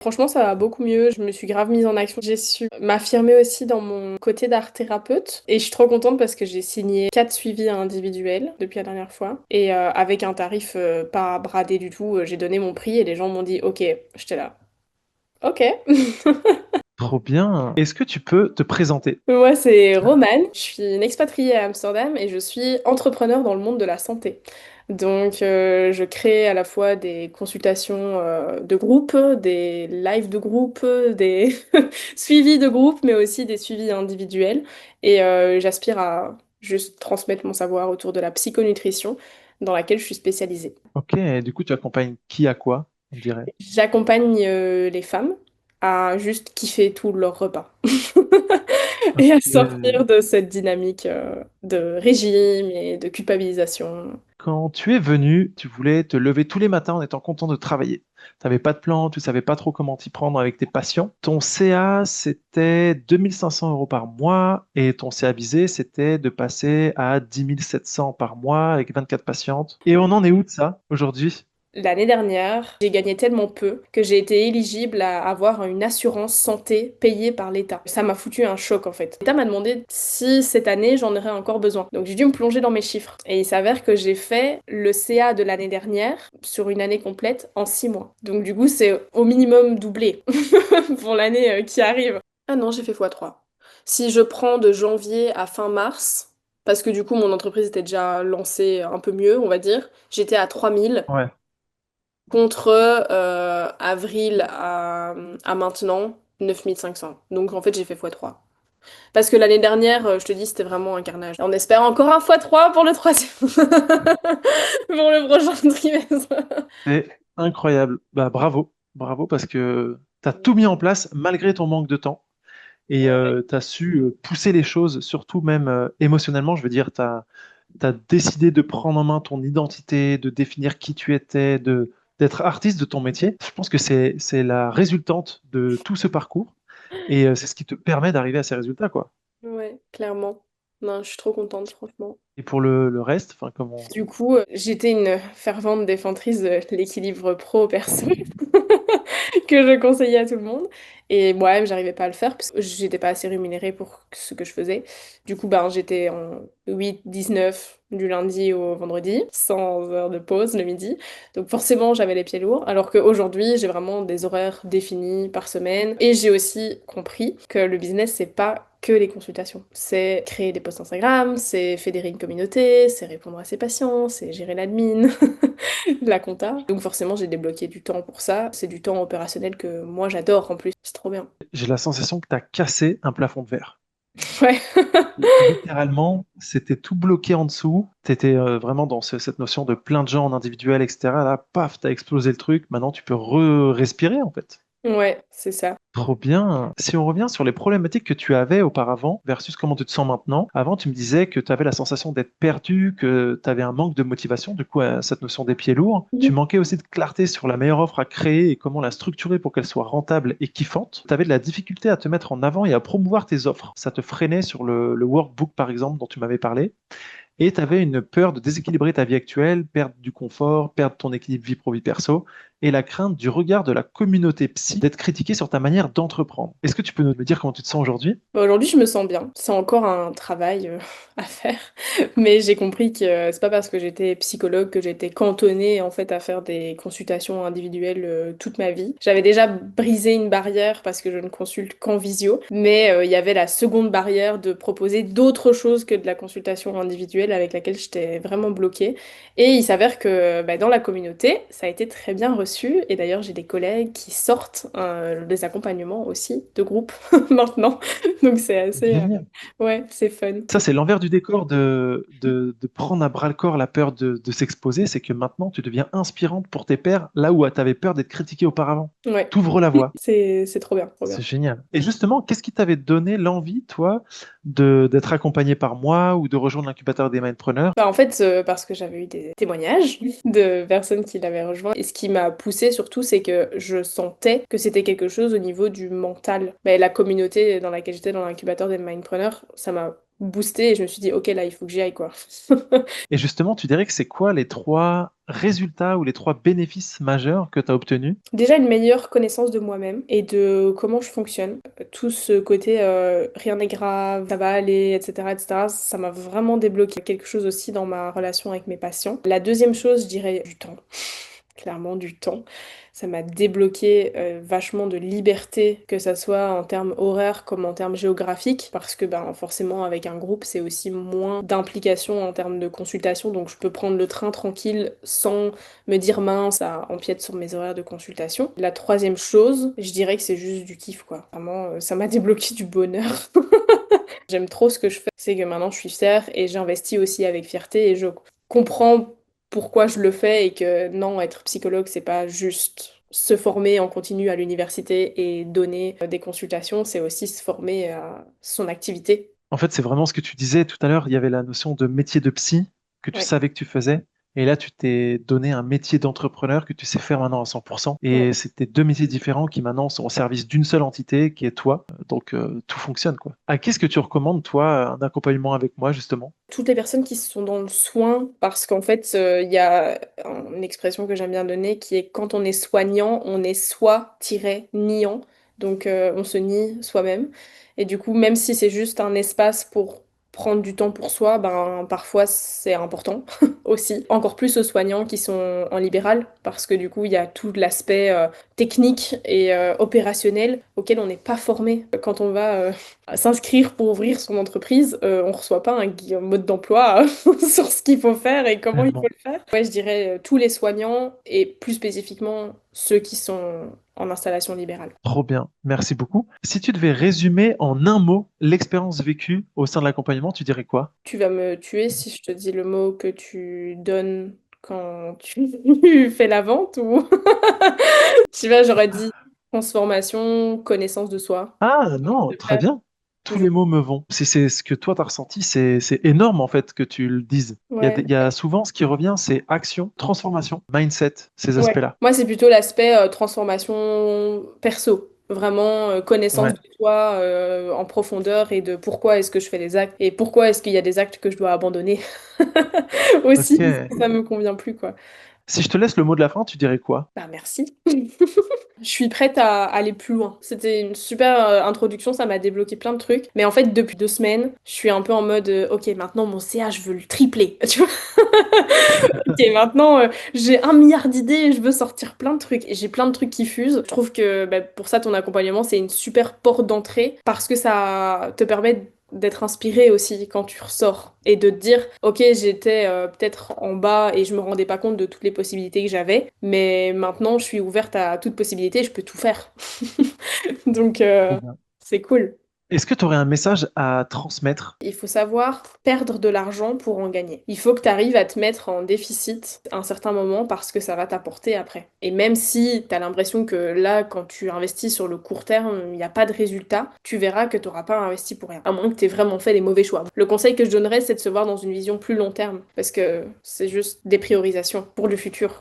Franchement, ça va beaucoup mieux. Je me suis grave mise en action. J'ai su m'affirmer aussi dans mon côté d'art thérapeute. Et je suis trop contente parce que j'ai signé 4 suivis individuels depuis la dernière fois. Et avec un tarif pas bradé du tout, j'ai donné mon prix et les gens m'ont dit OK. J'étais là. OK. Trop bien. Est-ce que tu peux te présenter? Moi, c'est Romane. Je suis une expatriée à Amsterdam et je suis entrepreneur dans le monde de la santé. Donc, je crée à la fois des consultations de groupe, des lives de groupe, des suivis de groupe, mais aussi des suivis individuels. Et j'aspire à juste transmettre mon savoir autour de la psychonutrition, dans laquelle je suis spécialisée. Ok, du coup, tu accompagnes qui à quoi, on dirait? J'accompagne les femmes à juste kiffer tout leur repas et à Ok. sortir de cette dynamique de régime et de culpabilisation. Quand tu es venu, tu voulais te lever tous les matins en étant content de travailler. Tu n'avais pas de plan, tu savais pas trop comment t'y prendre avec tes patients. Ton CA, c'était 2 500 € par mois et ton CA visé, c'était de passer à 10 700 par mois avec 24 patientes. Et on en est où de ça aujourd'hui? L'année dernière, j'ai gagné tellement peu que j'ai été éligible à avoir une assurance santé payée par l'État. Ça m'a foutu un choc en fait. L'État m'a demandé si cette année j'en aurais encore besoin. Donc j'ai dû me plonger dans mes chiffres. Et il s'avère que j'ai fait le CA de l'année dernière sur une année complète en 6 mois. Donc du coup c'est au minimum doublé pour l'année qui arrive. Ah non, j'ai fait x3. Si je prends de janvier à fin mars, parce que du coup mon entreprise était déjà lancée un peu mieux, on va dire, j'étais à 3000 Ouais. contre avril à maintenant 9500. Donc en fait, j'ai fait x3. Parce que l'année dernière, je te dis, c'était vraiment un carnage. On espère encore un x3 pour le troisième. Pour le prochain trimestre. C'est incroyable. Bah, bravo. Bravo parce que tu as tout mis en place malgré ton manque de temps. Et Ouais. tu as su pousser les choses, surtout même émotionnellement. Je veux dire, tu as décidé de prendre en main ton identité, de définir qui tu étais, d'être artiste de ton métier. Je pense que c'est la résultante de tout ce parcours et c'est ce qui te permet d'arriver à ces résultats, quoi. Ouais, clairement. Non, je suis trop contente, franchement. Et pour le reste, enfin, comment... Du coup, j'étais une fervente défendrice de l'équilibre pro-perso que je conseillais à tout le monde. Et moi-même, j'arrivais pas à le faire parce que j'étais pas assez rémunérée pour ce que je faisais. Du coup, ben, j'étais en 8-19 du lundi au vendredi, sans heure de pause le midi. Donc forcément, j'avais les pieds lourds. Alors qu'aujourd'hui, j'ai vraiment des horaires définis par semaine. Et j'ai aussi compris que le business, c'est pas que les consultations. C'est créer des posts Instagram, c'est fédérer une communauté, c'est répondre à ses patients, c'est gérer l'admin, la compta. Donc forcément, j'ai débloqué du temps pour ça. C'est du temps opérationnel que moi j'adore en plus. C'est trop bien. J'ai la sensation que tu as cassé un plafond de verre. Ouais. Littéralement, c'était tout bloqué en dessous. Tu étais vraiment dans cette notion de plein de gens en individuel, etc. Là, paf, t'as explosé le truc. Maintenant, tu peux respirer, en fait. Ouais, c'est ça. Trop bien. Si on revient sur les problématiques que tu avais auparavant versus comment tu te sens maintenant, avant tu me disais que tu avais la sensation d'être perdu, que tu avais un manque de motivation, du coup cette notion des pieds lourds. Tu manquais aussi de clarté sur la meilleure offre à créer et comment la structurer pour qu'elle soit rentable et kiffante. Tu avais de la difficulté à te mettre en avant et à promouvoir tes offres. Ça te freinait sur le workbook par exemple dont tu m'avais parlé. Et tu avais une peur de déséquilibrer ta vie actuelle, perdre du confort, perdre ton équilibre vie pro-vie perso, et la crainte du regard de la communauté psy d'être critiqué sur ta manière d'entreprendre. Est-ce que tu peux me dire comment tu te sens aujourd'hui? Bah, aujourd'hui, je me sens bien. C'est encore un travail à faire, mais j'ai compris que c'est pas parce que j'étais psychologue que j'étais cantonnée en fait à faire des consultations individuelles toute ma vie. J'avais déjà brisé une barrière parce que je ne consulte qu'en visio, mais il y avait la seconde barrière de proposer d'autres choses que de la consultation individuelle avec laquelle j'étais vraiment bloquée. Et il s'avère que bah, dans la communauté, ça a été très bien reçu. Et d'ailleurs, j'ai des collègues qui sortent des accompagnements aussi de groupe maintenant. Donc c'est assez... Génial. ouais, c'est fun. Ça, c'est l'envers du décor de prendre à bras le corps la peur de s'exposer, c'est que maintenant, tu deviens inspirante pour tes pairs, là où tu avais peur d'être critiquée auparavant. Ouais, T'ouvres la voie. c'est trop bien, trop bien. C'est génial. Et justement, qu'est-ce qui t'avait donné l'envie, toi, d'être accompagné par moi ou de rejoindre l'incubateur des mindpreneurs? Bah, en fait, parce que j'avais eu des témoignages de personnes qui l'avaient rejoint. Et ce qui m'a poussée surtout, c'est que je sentais que c'était quelque chose au niveau du mental. Bah, la communauté dans laquelle j'étais dans l'incubateur des mindpreneurs, ça m'a boosté et je me suis dit, ok, là, il faut que j'y aille, quoi. Et justement, tu dirais que c'est quoi les trois résultats ou les trois bénéfices majeurs que tu as obtenus? Déjà, une meilleure connaissance de moi-même et de comment je fonctionne. Tout ce côté rien n'est grave, ça va aller, etc., etc., ça m'a vraiment débloqué quelque chose aussi dans ma relation avec mes patients. La deuxième chose, je dirais du temps. Clairement du temps. Ça m'a débloqué vachement de liberté, que ça soit en termes horaires comme en termes géographiques, parce que ben, forcément avec un groupe, c'est aussi moins d'implication en termes de consultation, donc je peux prendre le train tranquille sans me dire mince, ça empiète sur mes horaires de consultation. La troisième chose, je dirais que c'est juste du kiff, quoi. Vraiment, ça m'a débloqué du bonheur. J'aime trop ce que je fais, c'est que maintenant je suis fière et j'investis aussi avec fierté et je comprends pourquoi je le fais et que non, être psychologue, c'est pas juste se former en continu à l'université et donner des consultations, c'est aussi se former à son activité. En fait, c'est vraiment ce que tu disais tout à l'heure. Il y avait la notion de métier de psy que tu Ouais, savais que tu faisais. Et là, tu t'es donné un métier d'entrepreneur que tu sais faire maintenant à 100%. ouais. Et c'était deux métiers différents qui maintenant sont au service d'une seule entité qui est toi. Donc, tout fonctionne, quoi. À qui est-ce que tu recommandes, toi, un accompagnement avec moi, justement? Toutes les personnes qui sont dans le soin, parce qu'en fait, il y a une expression que j'aime bien donner qui est quand on est soignant, on est soi-niant. Donc, on se nie soi-même. Et du coup, même si c'est juste un espace pour prendre du temps pour soi, ben, parfois c'est important aussi. Encore plus aux soignants qui sont en libéral, parce que du coup, il y a tout l'aspect technique et opérationnel auquel on n'est pas formé. Quand on va à s'inscrire pour ouvrir son entreprise, on reçoit pas un mode d'emploi sur ce qu'il faut faire et comment il faut Tellement. le faire. Ouais, je dirais tous les soignants et plus spécifiquement ceux qui sont en installation libérale. Trop bien. Merci beaucoup. Si tu devais résumer en un mot l'expérience vécue au sein de l'accompagnement, tu dirais quoi? Tu vas me tuer si je te dis le mot que tu donnes quand tu fais la vente ou tu vois, j'aurais dit transformation, connaissance de soi. Ah non, De très faire bien. Tous toujours. les mots me vont. Si c'est ce que toi t'as ressenti, c'est énorme en fait que tu le dises. Ouais. Il y a souvent ce qui revient, c'est action, transformation, mindset, ces Ouais. aspects-là. Moi, c'est plutôt l'aspect transformation perso. Vraiment connaissance Ouais, de soi en profondeur et de pourquoi est-ce que je fais des actes et pourquoi est-ce qu'il y a des actes que je dois abandonner aussi, ok. si ça me convient plus, quoi. Si je te laisse le mot de la fin, tu dirais quoi? Bah, merci. Je suis prête à aller plus loin. C'était une super introduction, ça m'a débloqué plein de trucs. Mais en fait, depuis 2 semaines, je suis un peu en mode, ok, maintenant mon CA, je veux le tripler. Tu vois? Ok, maintenant j'ai 1 milliard d'idées et je veux sortir plein de trucs. Et j'ai plein de trucs qui fusent. Je trouve que bah, pour ça, ton accompagnement, c'est une super porte d'entrée parce que ça te permet d'être inspiré aussi quand tu ressors et de te dire, ok, j'étais peut-être en bas et je me rendais pas compte de toutes les possibilités que j'avais, mais maintenant je suis ouverte à toute possibilité, je peux tout faire. Donc Trop bien. c'est cool. Est-ce que tu aurais un message à transmettre? Il faut savoir perdre de l'argent pour en gagner. Il faut que tu arrives à te mettre en déficit à un certain moment parce que ça va t'apporter après. Et même si tu as l'impression que là, quand tu investis sur le court terme, il n'y a pas de résultat, tu verras que tu n'auras pas investi pour rien. À moins que tu aies vraiment fait les mauvais choix. Le conseil que je donnerais, c'est de se voir dans une vision plus long terme parce que c'est juste des priorisations pour le futur.